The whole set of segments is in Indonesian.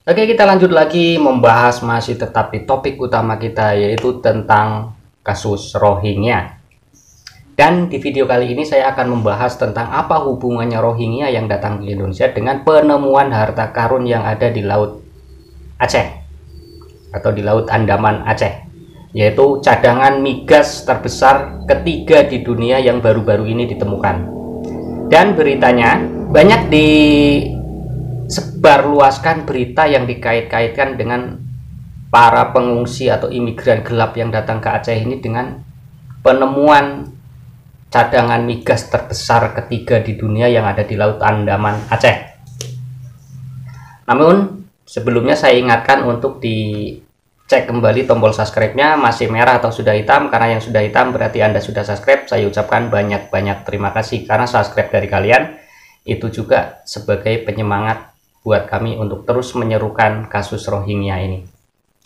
Oke, kita lanjut lagi membahas masih tetap di topik utama kita, yaitu tentang kasus Rohingya. Dan di video kali ini saya akan membahas tentang apa hubungannya Rohingya yang datang ke Indonesia dengan penemuan harta karun yang ada di Laut Aceh atau di Laut Andaman Aceh, yaitu cadangan migas terbesar ketiga di dunia yang baru-baru ini ditemukan. Dan beritanya banyak disebarluaskan berita yang dikait-kaitkan dengan para pengungsi atau imigran gelap yang datang ke Aceh ini dengan penemuan cadangan migas terbesar ketiga di dunia yang ada di Laut Andaman Aceh. Namun sebelumnya saya ingatkan untuk dicek kembali tombol subscribe-nya masih merah atau sudah hitam, karena yang sudah hitam berarti Anda sudah subscribe. Saya ucapkan banyak-banyak terima kasih, karena subscribe dari kalian itu juga sebagai penyemangat buat kami untuk terus menyerukan kasus Rohingya ini.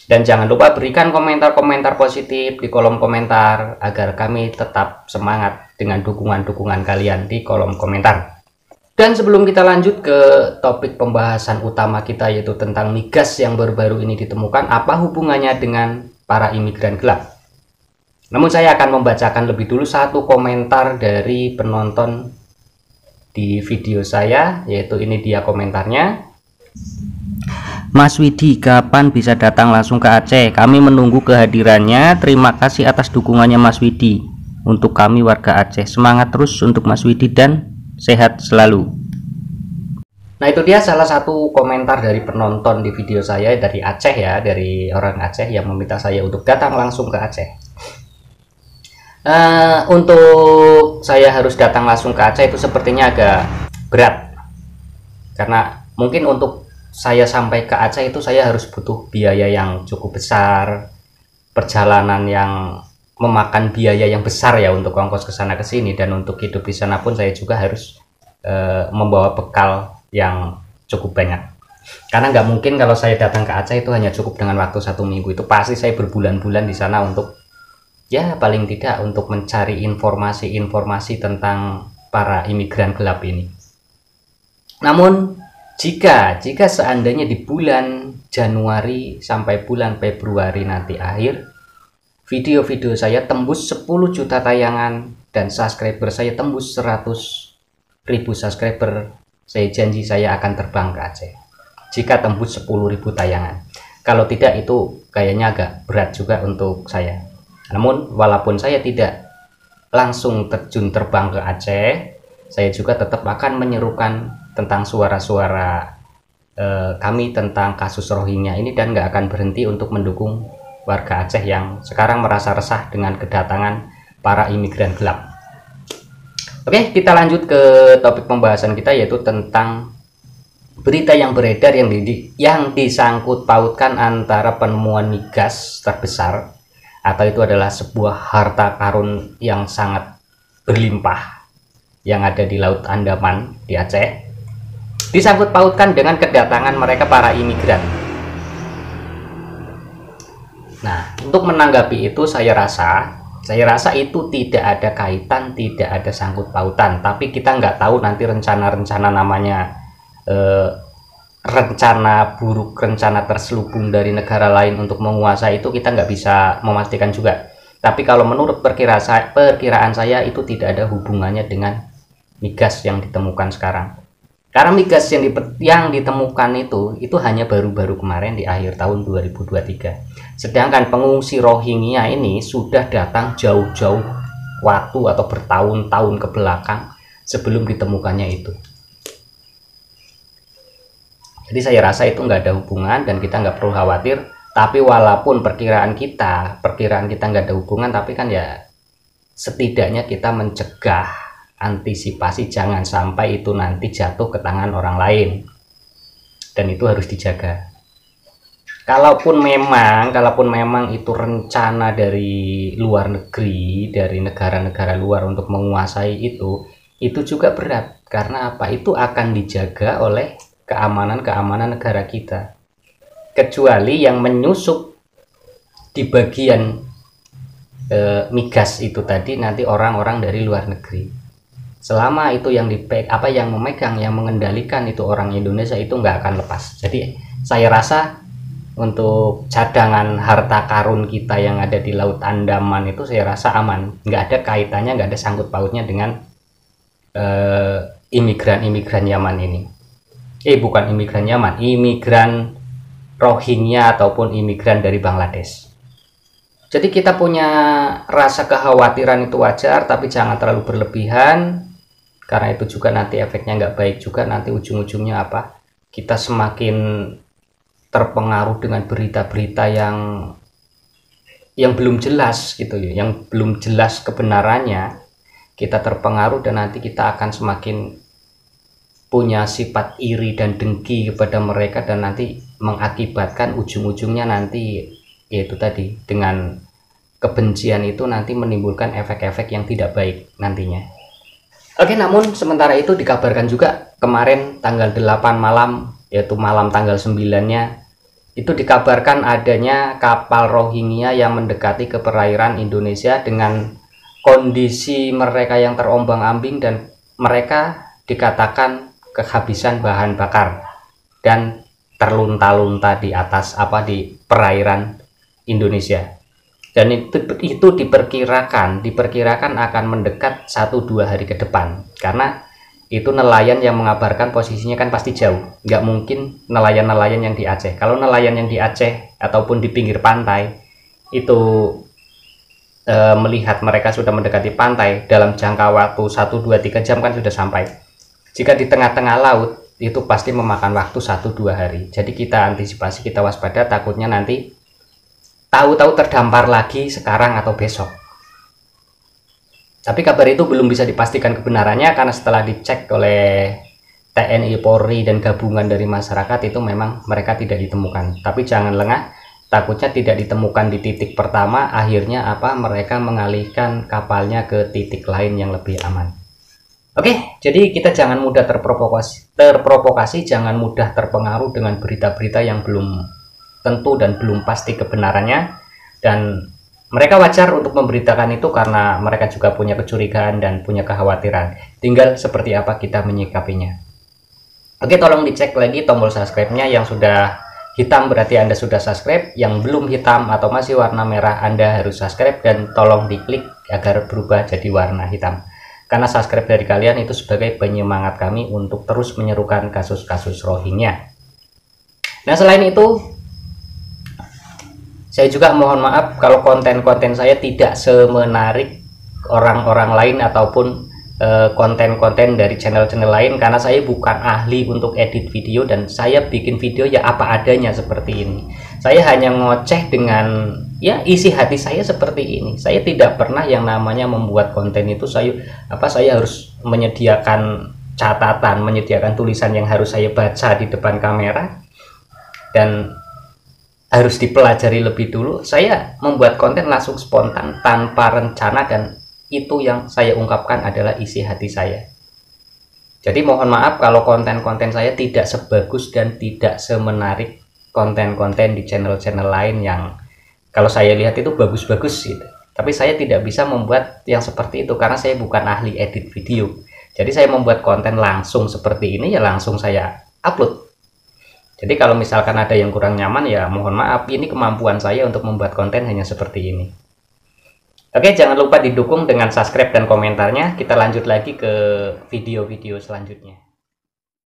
Dan jangan lupa berikan komentar-komentar positif di kolom komentar agar kami tetap semangat dengan dukungan-dukungan kalian di kolom komentar. Dan sebelum kita lanjut ke topik pembahasan utama kita, yaitu tentang migas yang baru-baru ini ditemukan, apa hubungannya dengan para imigran gelap? Namun saya akan membacakan lebih dulu satu komentar dari penonton di video saya, yaitu ini dia komentarnya. Mas Widi, kapan bisa datang langsung ke Aceh? Kami menunggu kehadirannya. Terima kasih atas dukungannya Mas Widi. Untuk kami warga Aceh, semangat terus untuk Mas Widi dan sehat selalu. Nah, itu dia salah satu komentar dari penonton di video saya dari Aceh ya, dari orang Aceh yang meminta saya untuk datang langsung ke Aceh. Untuk saya harus datang langsung ke Aceh itu sepertinya agak berat, karena mungkin untuk saya sampai ke Aceh itu saya harus butuh biaya yang cukup besar, perjalanan yang memakan biaya yang besar ya untuk ongkos ke sana ke sini, dan untuk hidup di sana pun saya juga harus membawa bekal yang cukup banyak. Karena nggak mungkin kalau saya datang ke Aceh itu hanya cukup dengan waktu 1 minggu, itu pasti saya berbulan-bulan di sana untuk ya paling tidak untuk mencari informasi-informasi tentang para imigran gelap ini. Namun jika seandainya di bulan Januari sampai bulan Februari nanti akhir, video-video saya tembus 10 juta tayangan dan subscriber saya tembus 100.000 subscriber, saya janji saya akan terbang ke Aceh. Jika tembus 10.000 tayangan. Kalau tidak, itu kayaknya agak berat juga untuk saya. Namun walaupun saya tidak langsung terjun terbang ke Aceh, saya juga tetap akan menyerukan tentang suara-suara kami tentang kasus Rohingya ini, dan nggak akan berhenti untuk mendukung warga Aceh yang sekarang merasa resah dengan kedatangan para imigran gelap. Oke, kita lanjut ke topik pembahasan kita, yaitu tentang berita yang beredar yang disangkut pautkan antara penemuan migas terbesar, atau itu adalah sebuah harta karun yang sangat berlimpah yang ada di Laut Andaman di Aceh, disangkut pautkan dengan kedatangan mereka para imigran. Nah, untuk menanggapi itu saya rasa itu tidak ada kaitan, tidak ada sangkut pautan. Tapi kita nggak tahu nanti rencana-rencana namanya rencana buruk, rencana terselubung dari negara lain untuk menguasai, itu kita nggak bisa memastikan juga. Tapi kalau menurut perkiraan saya itu tidak ada hubungannya dengan migas yang ditemukan sekarang. Karena migas yang ditemukan itu hanya baru-baru kemarin di akhir tahun 2023. Sedangkan pengungsi Rohingya ini sudah datang jauh-jauh waktu atau bertahun-tahun ke belakang sebelum ditemukannya itu. Jadi saya rasa itu nggak ada hubungan dan kita nggak perlu khawatir. Tapi walaupun perkiraan kita nggak ada hubungan, tapi kan ya setidaknya kita mencegah, antisipasi jangan sampai itu nanti jatuh ke tangan orang lain, dan itu harus dijaga. Kalaupun memang itu rencana dari luar negeri, dari negara-negara luar untuk menguasai itu juga berat. Karena apa? Itu akan dijaga oleh keamanan negara kita, kecuali yang menyusup di bagian migas itu tadi nanti orang-orang dari luar negeri. Selama itu yang memegang, yang mengendalikan itu orang Indonesia, itu nggak akan lepas. Jadi saya rasa untuk cadangan harta karun kita yang ada di Laut Andaman itu saya rasa aman, nggak ada kaitannya, nggak ada sangkut pautnya dengan imigran-imigran Yaman ini. Bukan imigran Yaman, imigran Rohingya ataupun imigran dari Bangladesh. Jadi kita punya rasa kekhawatiran itu wajar, tapi jangan terlalu berlebihan, karena itu juga nanti efeknya nggak baik juga. Nanti ujung-ujungnya apa? Kita semakin terpengaruh dengan berita-berita yang belum jelas gitu ya, yang belum jelas kebenarannya. Kita terpengaruh dan nanti kita akan semakin punya sifat iri dan dengki kepada mereka, dan nanti mengakibatkan ujung-ujungnya nanti yaitu tadi, dengan kebencian itu nanti menimbulkan efek-efek yang tidak baik nantinya. Oke, namun sementara itu dikabarkan juga kemarin tanggal 8 malam, yaitu malam tanggal 9-nya, itu dikabarkan adanya kapal Rohingya yang mendekati ke perairan Indonesia dengan kondisi mereka yang terombang-ambing, dan mereka dikatakan kehabisan bahan bakar dan terlunta-lunta di atas di perairan Indonesia. Dan itu diperkirakan akan mendekat 1-2 hari ke depan, karena itu nelayan yang mengabarkan posisinya kan pasti jauh, nggak mungkin nelayan-nelayan yang di Aceh. Kalau nelayan yang di Aceh ataupun di pinggir pantai itu melihat mereka sudah mendekati pantai dalam jangka waktu 1-2-3 jam kan sudah sampai. Jika di tengah-tengah laut itu pasti memakan waktu 1-2 hari. Jadi kita antisipasi, kita waspada, takutnya nanti tahu-tahu terdampar lagi sekarang atau besok. Tapi kabar itu belum bisa dipastikan kebenarannya, karena setelah dicek oleh TNI, Polri, dan gabungan dari masyarakat itu memang mereka tidak ditemukan. Tapi jangan lengah, takutnya tidak ditemukan di titik pertama, akhirnya mereka mengalihkan kapalnya ke titik lain yang lebih aman. Oke, jadi kita jangan mudah terprovokasi, jangan mudah terpengaruh dengan berita-berita yang belum tentu dan belum pasti kebenarannya, dan mereka wajar untuk memberitakan itu karena mereka juga punya kecurigaan dan punya kekhawatiran. Tinggal seperti apa kita menyikapinya. Oke, tolong dicek lagi tombol subscribe-nya. Yang sudah hitam berarti Anda sudah subscribe, yang belum hitam atau masih warna merah Anda harus subscribe, dan tolong diklik agar berubah jadi warna hitam. Karena subscribe dari kalian itu sebagai penyemangat kami untuk terus menyerukan kasus-kasus Rohingya. Nah, selain itu saya juga mohon maaf kalau konten-konten saya tidak semenarik orang-orang lain ataupun konten-konten dari channel-channel lain, karena saya bukan ahli untuk edit video dan saya bikin video ya apa adanya seperti ini. Saya hanya ngoceh dengan ya isi hati saya seperti ini. Saya tidak pernah yang namanya membuat konten itu saya harus menyediakan catatan, menyediakan tulisan yang harus saya baca di depan kamera dan harus dipelajari lebih dulu. Saya membuat konten langsung spontan tanpa rencana, dan itu yang saya ungkapkan adalah isi hati saya. Jadi mohon maaf kalau konten-konten saya tidak sebagus dan tidak semenarik konten-konten di channel-channel lain yang kalau saya lihat itu bagus-bagus gitu. Tapi saya tidak bisa membuat yang seperti itu karena saya bukan ahli edit video. Jadi saya membuat konten langsung seperti ini ya langsung saya upload. Jadi kalau misalkan ada yang kurang nyaman ya mohon maaf, ini kemampuan saya untuk membuat konten hanya seperti ini. Oke, jangan lupa didukung dengan subscribe dan komentarnya. Kita lanjut lagi ke video-video selanjutnya.